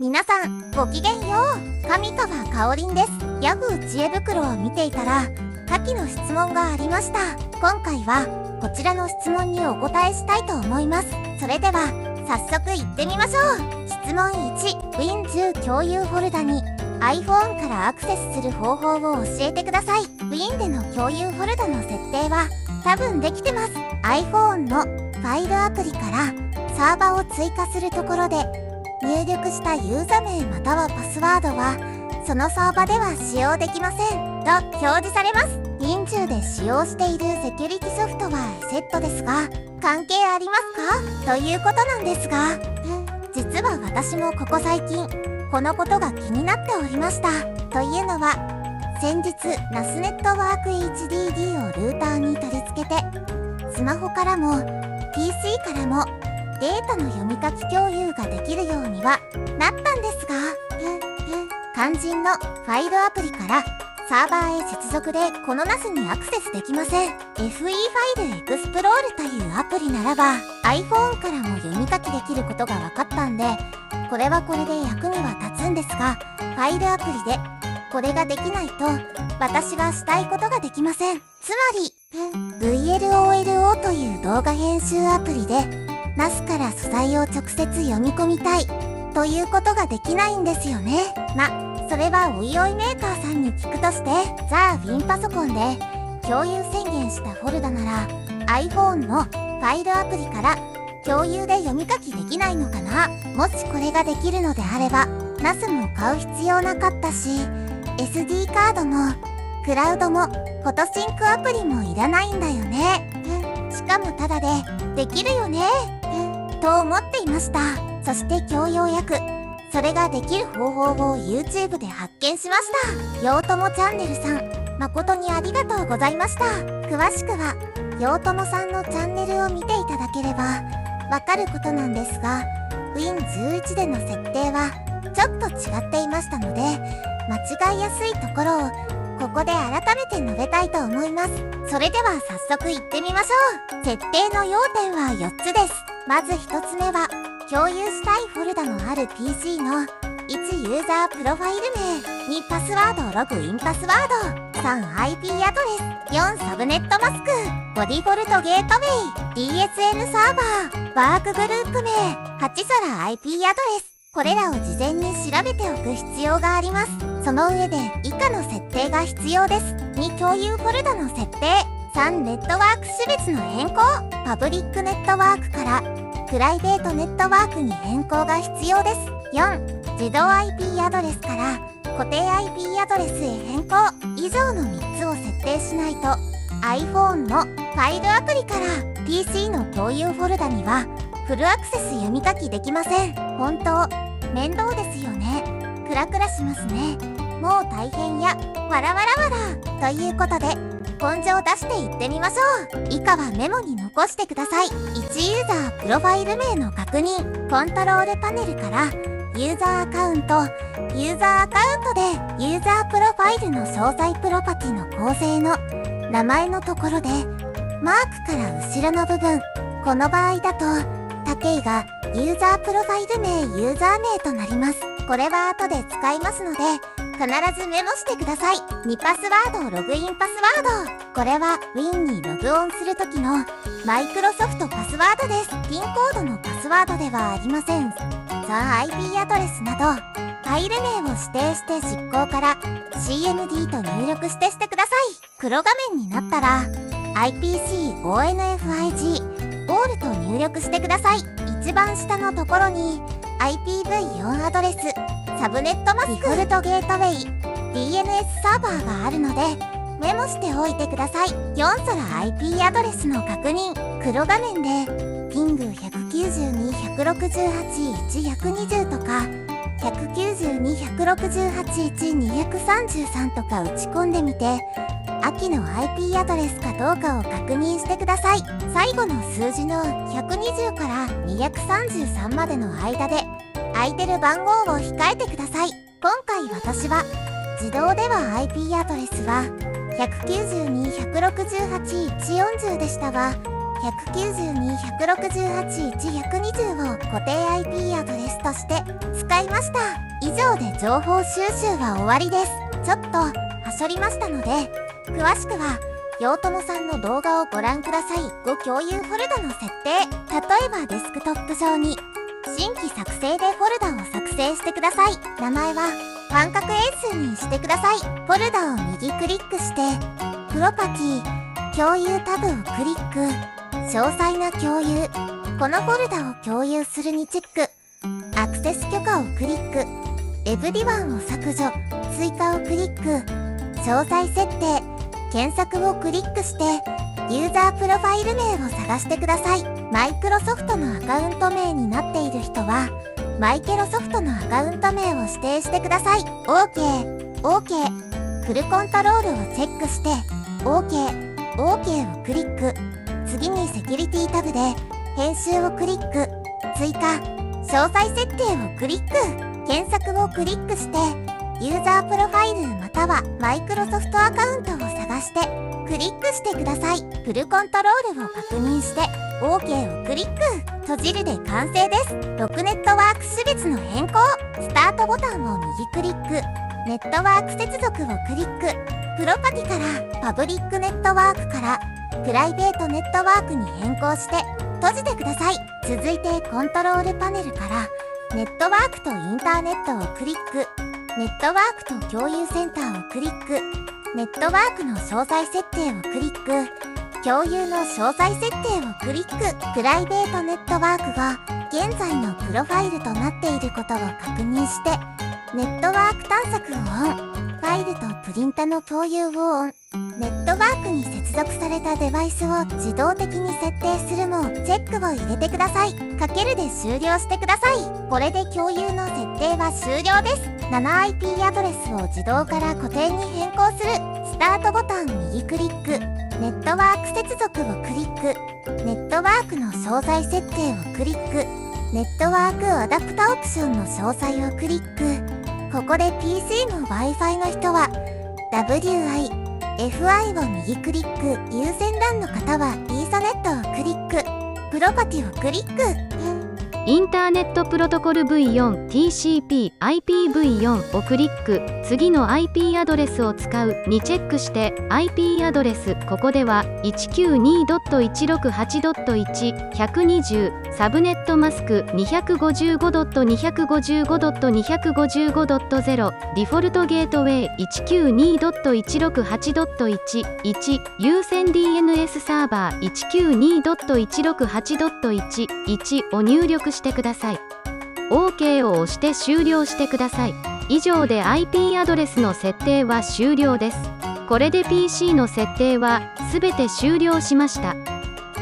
皆さんごきげんよう。上川かおりんです。ヤフー知恵袋を見ていたら下記の質問がありました。今回はこちらの質問にお答えしたいと思います。それでは早速いってみましょう。質問1、 Win10 共有フォルダに iPhone からアクセスする方法を教えてください。 Win での共有フォルダの設定は多分できてます。 iPhone のファイルアプリからサーバーを追加するところで入力したユーザ名またはパスワードはそのサーバでは使用できませんと表示されます。 Win10 で使用しているセキュリティソフトはセットですが関係ありますかということなんですが、実は私もここ最近このことが気になっておりました。というのは先日 NAS ネットワーク HDD をルーターに取り付けてスマホからも PC からもデータの読み書き共有ができるようにはなったんですが、肝心のファイルアプリからサーバーへ接続でこの NAS にアクセスできません。 FE ファイルエクスプロールというアプリならば iPhone からも読み書きできることが分かったんで、これはこれで役には立つんですが、ファイルアプリでこれができないと私がしたいことができません。つまり VLOLO という動画編集アプリでNAS から素材を直接読み込みたいということができないんですよね。それはおいおいメーカーさんに聞くとして、じゃあ Win パソコンで共有宣言したフォルダなら iPhone のファイルアプリから共有で読み書きできないのかな。もしこれができるのであれば NAS も買う必要なかったし SD カードもクラウドもフォトシンクアプリもいらないんだよね。しかもタダでできるよねと思っていました。そして今日ようやくそれができる方法を YouTube で発見しました。ようともチャンネルさん、誠にありがとうございました。詳しくはようともさんのチャンネルを見ていただければわかることなんですが、 Win11 での設定はちょっと違っていましたので間違いやすいところをここで改めて述べたいと思います。それでは早速いってみましょう。設定の要点は4つです。まず1つ目は共有したいフォルダのある PC の1ユーザープロファイル名、2パスワードログインパスワード、3 IP アドレス、4サブネットマスク、5ディフォルトゲートウェイ、 DSN サーバー、ワークグループ名、8皿 IP アドレス。これらを事前に調べておく必要があります。その上で以下の設定が必要です。2共有フォルダの設定、3ネットワーク種別の変更、パブリックネットワークからプライベートネットワークに変更が必要です。4自動 IP アドレスから固定 IP アドレスへ変更。以上の3つを設定しないと iPhone のファイルアプリから PC の共有フォルダにはフルアクセス読み書きできません。本当面倒ですよね。クラクラしますね。もう大変やわらわらわらということで根性出していってみましょう。以下はメモに残してください。1ユーザープロファイル名の確認、コントロールパネルからユーザーアカウント、ユーザーアカウントでユーザープロファイルの詳細プロパティの構成の名前のところでマークから後ろの部分、この場合だと武井がユーザープロファイル名ユーザー名となります。これは後で使いますので必ずメモしてください。2パスワードログインパスワード、これは Win にログオンするときのマイクロソフトパスワードです。ピンコードのパスワードではありません。IP アドレスなどファイル名を指定して実行から CMD と入力してください。黒画面になったら IPC5NFIG オールと入力してください。一番下のところに IPv4 アドレス、サブネットマスク、ディフォルトゲートウェイ、DNS サーバーがあるのでメモしておいてください。4皿 IP アドレスの確認、黒画面でピング 192.168.1.120 とか 192.168.1.233 とか打ち込んでみて秋の IP アドレスかどうかを確認してください。最後の数字の120から233までの間で空いてる番号を控えてください。今回私は自動では IP アドレスは 192.168.1.40 でしたが192.168.1.120を固定 IP アドレスとして使いました。以上で情報収集は終わりです。ちょっとはしょりましたので、詳しくはようともさんの動画をご覧ください。ご共有フォルダの設定、例えばデスクトップ上に新規作成でフォルダを作成してください。名前は半角英数にしてください。フォルダを右クリックしてプロパティ共有タブをクリック、詳細な共有、このフォルダを共有するにチェック、アクセス許可をクリック、エブリワンを削除、追加をクリック、詳細設定、検索をクリックしてユーザープロファイル名を探してください。マイクロソフトのアカウント名になっている人はマイケロソフトのアカウント名を指定してください。 OK、フルコントロールをチェックして OK をクリック、次にセキュリティタブで編集をクリック、追加、詳細設定をクリック、検索をクリックしてユーザープロファイルまたはマイクロソフトアカウントを探してクリックしてください。フルコントロールを確認して OK をクリック、閉じるで完成です。6ネットワーク種別の変更、スタートボタンを右クリック、ネットワーク接続をクリック、プロパティからパブリックネットワークからプライベートネットワークに変更して閉じてください。続いてコントロールパネルからネットワークとインターネットをクリック、ネットワークと共有センターをクリック、ネットワークの詳細設定をクリック、共有の詳細設定をクリック、プライベートネットワークが現在のプロファイルとなっていることを確認してネットワーク探索をオン、ファイルとプリンタの共有をオン、ネットワークに接続されたデバイスを自動的に設定するもチェックを入れてください。かけるで終了してください。これで共有の設定は終了です。7IP アドレスを自動から固定に変更する、スタートボタン右クリック、ネットワーク接続をクリック、ネットワークの詳細設定をクリック、ネットワークアダプタオプションの詳細をクリック。ここで PC も Wi-Fi の人は WI、FI を右クリック、有線 LAN の方は Ethernet をクリック、プロパティをクリック。インターネットプロトコル V4、TCP、IPv4 をクリック、次の IP アドレスを使うにチェックして IP アドレス、ここでは 192.168.1.120、サブネットマスク 255.255.255.0、ディフォルトゲートウェイ 192.168.1.1、有線 DNS サーバー 192.168.1.1 を入力してください。 OK を押して終了してください。以上で IP アドレスの設定は終了です。これで PC の設定はすべて終了しました。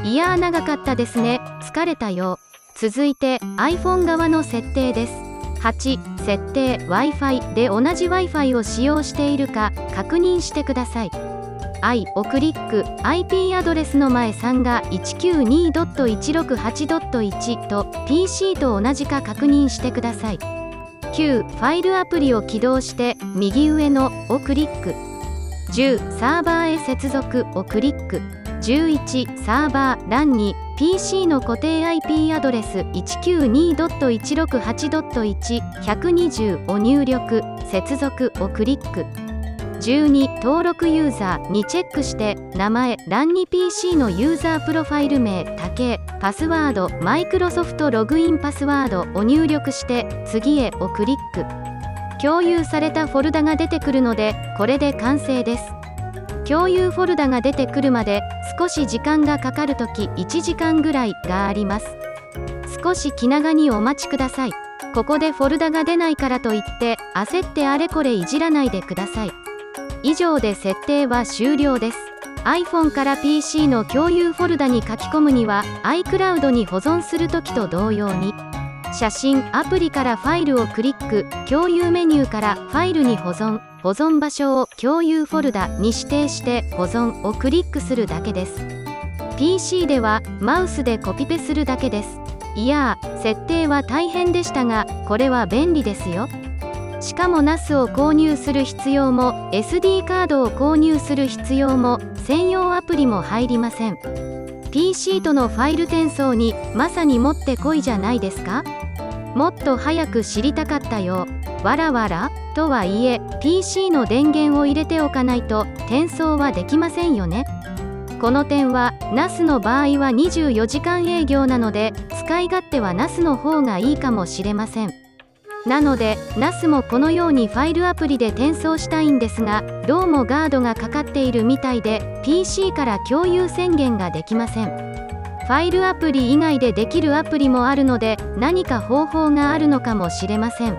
いやー長かったですね。疲れたよ。続いて iPhone 側の設定です。8、設定 Wi-Fi で同じ Wi-Fi を使用しているか確認してください。I をクリック、IP アドレスの前3が 192.168.1 と PC と同じか確認してください。9、ファイルアプリを起動して右上のをクリック。10、サーバーへ接続をクリック。11、サーバー LAN に PC の固定 IP アドレス 192.168.1.120 を入力、接続をクリック。12、登録ユーザーにチェックして名前 LAN に PC のユーザープロファイル名、多形、パスワード、マイクロソフトログインパスワードを入力して次へをクリック。共有されたフォルダが出てくるのでこれで完成です。共有フォルダが出てくるまで少し時間がかかるとき1時間ぐらいがあります。少し気長にお待ちください。ここでフォルダが出ないからといって焦ってあれこれいじらないでください。以上で設定は終了です。 iPhone から PC の共有フォルダに書き込むには iCloud に保存するときと同様に写真、アプリからファイルをクリック、共有メニューからファイルに保存、保存場所を共有フォルダに指定して保存をクリックするだけです。 PC ではマウスでコピペするだけです。いやー、設定は大変でしたがこれは便利ですよ。しかも NAS を購入する必要も SD カードを購入する必要も専用アプリも入りません。PC とのファイル転送にまさにもってこいじゃないですか。もっと早く知りたかったよ。わらわらとはいえ PC の電源を入れておかないと転送はできませんよね。この点は NAS の場合は24時間営業なので使い勝手は NAS の方がいいかもしれません。なので NAS もこのようにファイルアプリで転送したいんですが、どうもガードがかかっているみたいで PC から共有宣言ができません。ファイルアプリ以外でできるアプリもあるので何か方法があるのかもしれません。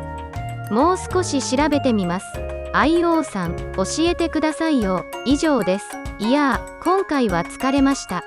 もう少し調べてみます。IO さん教えてくださいよ。以上です。いやー、今回は疲れました。